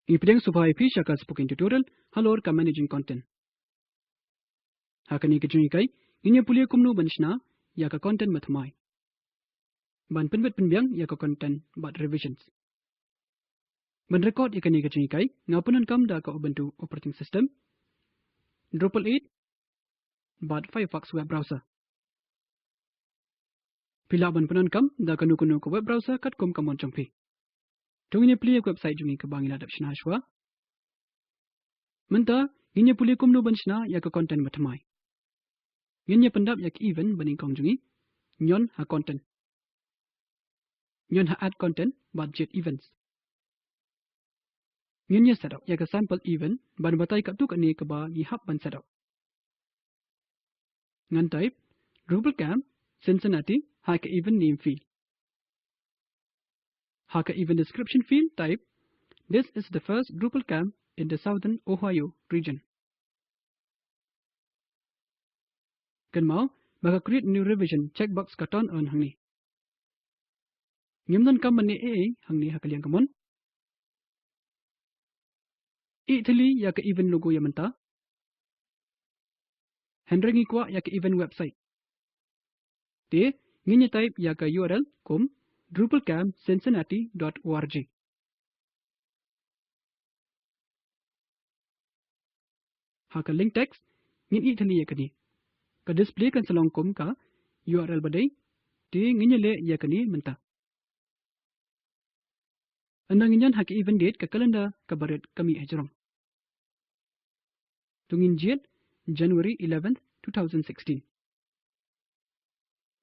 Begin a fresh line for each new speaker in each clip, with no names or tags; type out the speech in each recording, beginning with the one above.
Ipidang supaya pisha ka spoken tutorial halor ka managing content. Hakani ke jungi kai inya pulia kumnu banshna ya ka content mathmai. Ban penbet penbiang ya ka content but revisions. Ban record ikani ke jungi kai ngapunan kam da ka Ubuntu operating system. Drupal 8 but Firefox web browser. Pila ban penan kam da ka nukunu ka web browser kat kum kamon chongpi. Tunginya pulia website jungi ka bangila adaption hashwa. Menta inya pulia kumnu banshna ya ka content mathmai. Inya pendap ya ka event baning kong jungi nyon ha content. Nyon ha add content budget events. Nyon setup ya ka sample event ban batai kat tu kat ni ke ba gi hub ban setup. Ngan type Drupal camp Cincinnati ha ka event name field. Ha ka event description field type this is the first Drupal camp in the southern Ohio region. Kan mau baka create new revision checkbox ka turn on hang ni. Ngimdan kam ban ni hang ni ha kalian kamon. Italy ya ka event logo ya menta. Handrangi kwa ya ka event website. Te nginya type ya ka URL kum drupalcampcincinnati.org. Ha ka link text ngin Italy ya ka ni. Ka display kan salong kum ka URL badai te nginya le ya ka ni menta. Andang nginyan ha ka event date ka kalenda ka baret kami hajrong. Tungin jet January 11th 2016.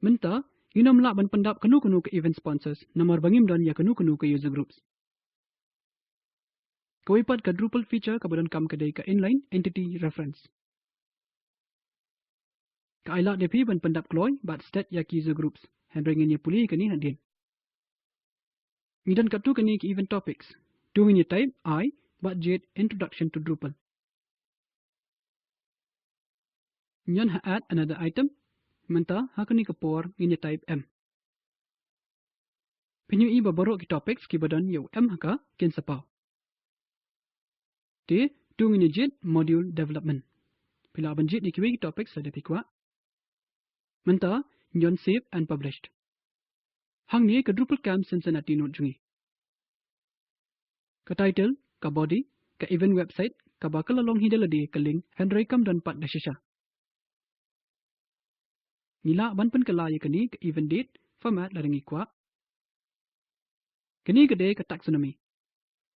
Menta inam la ban pendap kanu-kanu ke event sponsors namar bangim dan ya kanu-kanu ke user groups. Kawipat ka Drupal feature kabadan kam kedai ka inline entity reference. Ka ila depi ban pendap kloy bat stat ya ki user groups. Handringin ya puli kani hadin. Midan katu kani ki event topics. Tungin ya type I budget introduction to Drupal. Nyan ha add another item. Menta hakani ka por in ya type M. Pinyu iba baro ki topics ki badan ya M haka kin sapau. Te tungin ya jet module development. Pila ban jet ni kiwi ki topics ada pikwa. Menta nyon save and published. Hang ni ka Drupal camp Cincinnati note jungi. Ka title, ka body, ka event website, ka bakal along hidaladi ka link handrai kam dan pat dasisha. Nila ban pen kala ya kani ka event date format larangi kwa. Kani ka day ka taxonomy.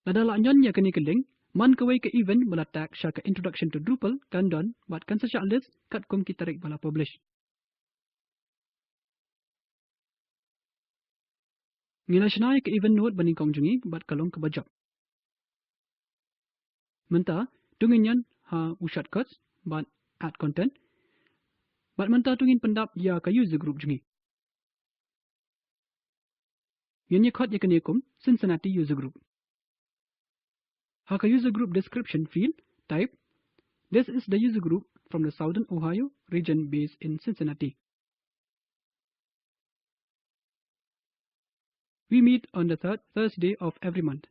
Ladala nyon ya kani ka link man kawai ka event balatak sya ka introduction to Drupal kan don bat kan sasya list kat kum kitarik bala publish. Ngila syanai ka event note baning kong jungi bat kalong ka bajak. Menta tungin yan ha ushat cuts bat add content. Bat menta tungin pendap ya ka user group jungi. Yan ya khot ya kani kum Cincinnati user group. Ha ka user group description field type this is the user group from the southern Ohio region based in Cincinnati. We meet on the third Thursday of every month.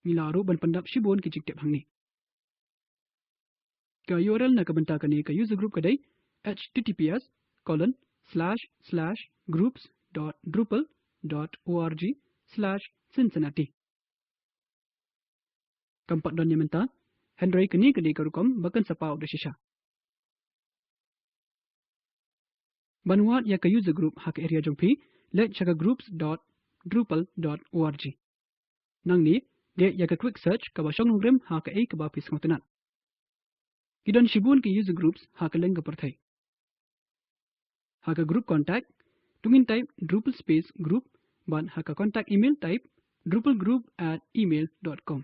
Nilaru ban pendap shibon ki jiktip hang ni. Ka URL na kabenta kani ka user group kadai https://groups.drupal.org/Cincinnati. Kampat don menta handrai kani kadai karukom bakan sapau desisha. Banwat ya ka user group ha ka area jongpi let chaka groups.drupal.org. Nang ni dia ya ka quick search ka ba shong rem ha ka ka ba pis ngotenat. Kidon shibun ki user groups ha ka leng ka perthai. Ha ka group contact tungin type Drupal space group ban ha ka contact email type drupalgroup@email.com.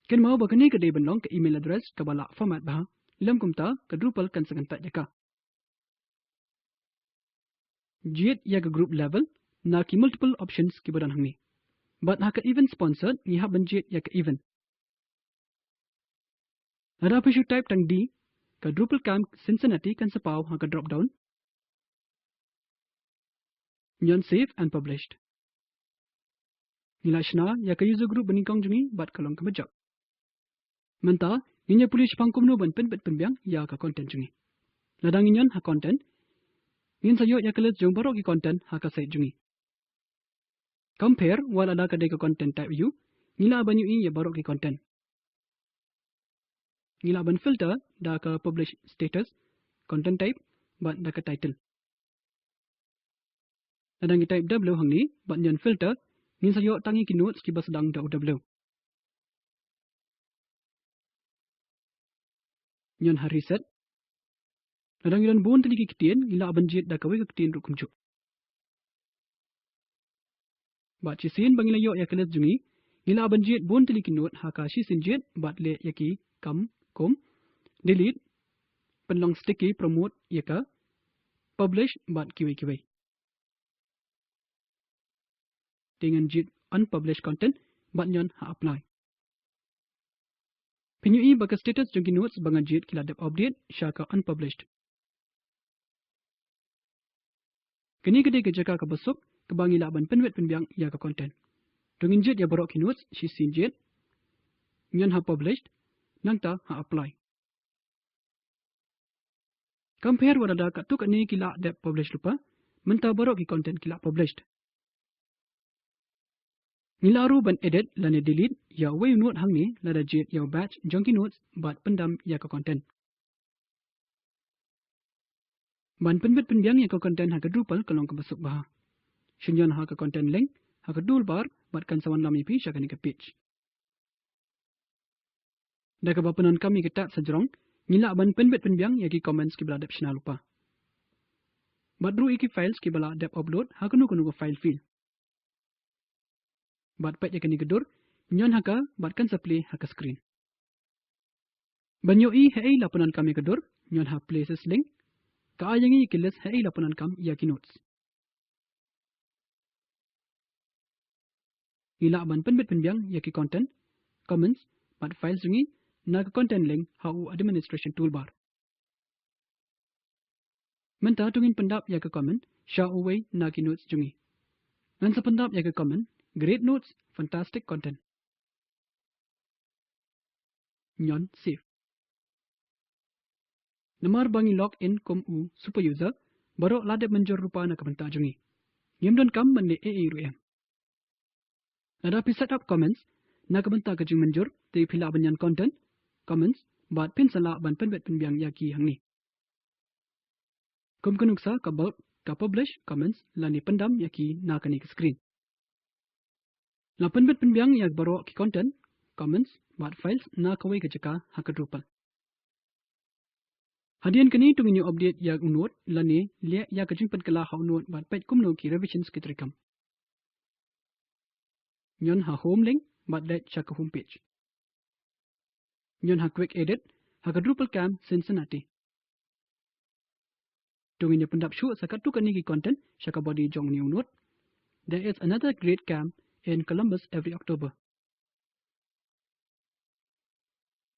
Ken mau bakani ka day banlong ka email address ka bala format bah lam kumta ka Drupal kan saganta jaka. Jet ya ka group level na ki multiple options ki badan hangni. But ha ka event sponsored ni ha banjet ya ka event. Nada pishu type tang D ka Drupal camp Cincinnati kan sapau ha ka drop down. Nyon save and published. Nila shna ya ka user group bening kong jungi bat kalong kemajak. Menta nginya pulish pangkum no ban pen bet penbiang ya ka content jungi. Ladang nyon ha content. Ngin sayo ya kelet jong barok ki content ha ka site jungi. Compare wal ada ka deka content type view. Ngila banyu i ya barok ki content. Ngila ban filter da ka publish status, content type, bat da ka title. Ladang ki type W hang ni bat nyon filter. Ngin sayo tangi ki notes ki basedang da W. Nyon ha reset. Ladang ngilan bon tali ki kitien ngila banjit da ka we ka kitien ru kumjuk. Bat chisin bangila yo ya kelet jungi ngila banjit bon tali ki note ha ka shisin jet bat le yaki kam kom delete penlong sticky promote yaka publish bat kiwi dengan jit unpublished content bat nyon ha apply pinyui baka status jongki notes bangan jit kila dep update shaka unpublished kini gede ke jaka ka besok ke bangila ban penwet penbiang ya ka content dongin jit ya borok ki notes shi sin jit nyon ha published nangta ha apply compare wadada ka tu kani kila dep publish lupa menta borok ki content kila published Nilaru ban edit lane delete ya way note hang ni lada jet ya batch jongki notes bat pendam ya ka content. Ban penbet penbiang ya ka content ha ka Drupal kalong ka besok bah. Shunyan ha ka content link ha ka toolbar bat kan sawan lam ipi syakani ka page. Da ka bapenan kami ka tab sajrong ngila ban penbet penbiang ya ki comments ki bala dep shna lupa. Bat ru iki files ki bala dep upload ha kanu ka file file. Bat pet yakani gedur nyon haka bat kan play haka screen banyo I hei laponan kami gedur nyon ha places link ka ayangi kiles hei laponan kam yaki notes ila ban penbet penbiang yaki content comments bat files jungi na content link ha u administration toolbar menta tungin pendap yaka comment sha uway na ki notes jungi nan sa pendap yaka comment great notes, fantastic content. Nyon save. Namar bangi log in kom u super user baru ladep menjor rupa na kabenta jungi. Ngim don kam bende ru em. Nada pi set up comments na kabenta kajing menjor ti pila banyan content comments bat pin sala ban penbet penbiang yaki hangni. Kom kanuksa ka bulk ka publish comments lani pendam yaki na kani ke screen. La penbet penbiang yak baru ki content, comments, bat files na kawai ke jaka haka Drupal. Hadian kini tungin yung update yak unod lani liya yak kajimpan kala ha unod bat pet kumno ki revisions ki trikam. Nyon ha home link bat let shaka homepage. Nyon ha quick edit haka Drupal cam Cincinnati. Tungin yung pendap show sakat tu kani ki content shaka body jong ni unod. There is another great camp in Columbus every October.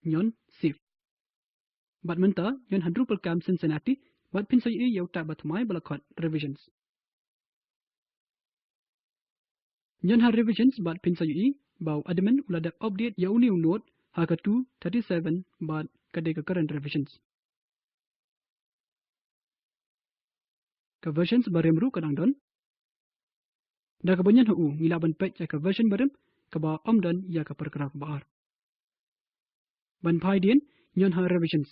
Nyon save. Bat menta nyon ha Drupal camp Cincinnati bat pin sayi yaw ta bat mai balakot revisions. Nyon ha revisions bat pin sayi baw admin ulada update yaw ni node ha ka 237 bat kade ka current revisions. Ka versions baremru kadang don. Da ka banyan hu ngilaban page ya ka version barem ka ba omdan ya ka paragraph baar. Ban pai din nyon ha revisions.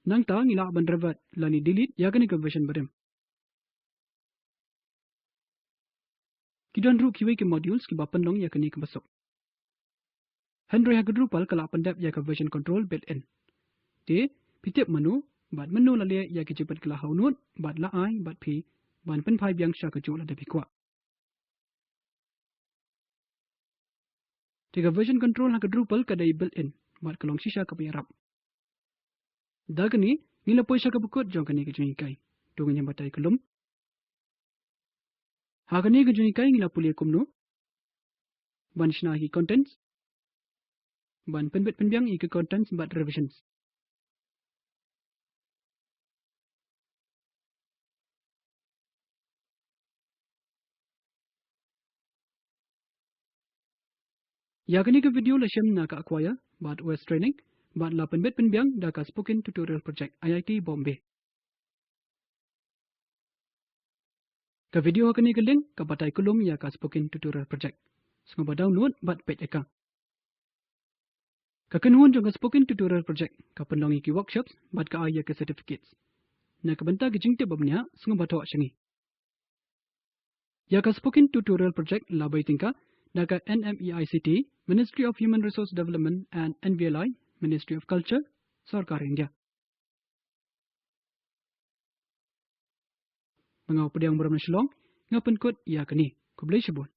Nang ta ngila ban revert lani delete ya kani ka version barem. Kidan ru kiwe ke modules ki ba pendong ya kani ka basok. Hendro ya ka Drupal kala pendap ya ka version control built in. Te pitip menu bat menu lalia ya ki jepat kala haunut bat la ai bat pi ban pen pai biang sha ka jo la de pikwa. Tiga version control haka Drupal kadai built-in mat kalong sisa ka payarap. Dagani nila poisa ka bukot jong kani ka jungikai. Tungan yang batai kelum. Hakani ka jungikai nila pulia kumno. Ban shnahi contents. Ban penbet penbiang ika contents bat revisions. Ya kini ke video la shem na ka acquire bat OS training bat la penbet penbiang da ka spoken tutorial project IIT Bombay. Ka video kini ke link ka batai kolom ya ka spoken tutorial project. Semua download bat page eka. Ka kenuhun jong ka spoken tutorial project ka penlongi ki workshops bat ka aya ke certificates. Na ka benta ki jingte babnya semua bato syangi. Ya ka spoken tutorial project labai tingka da ka NMEICT Ministry of Human Resource Development and NVLI Ministry of Culture Sarkar India. Mengau pediang beram na silong ngapen kot ya kini kublai sibun.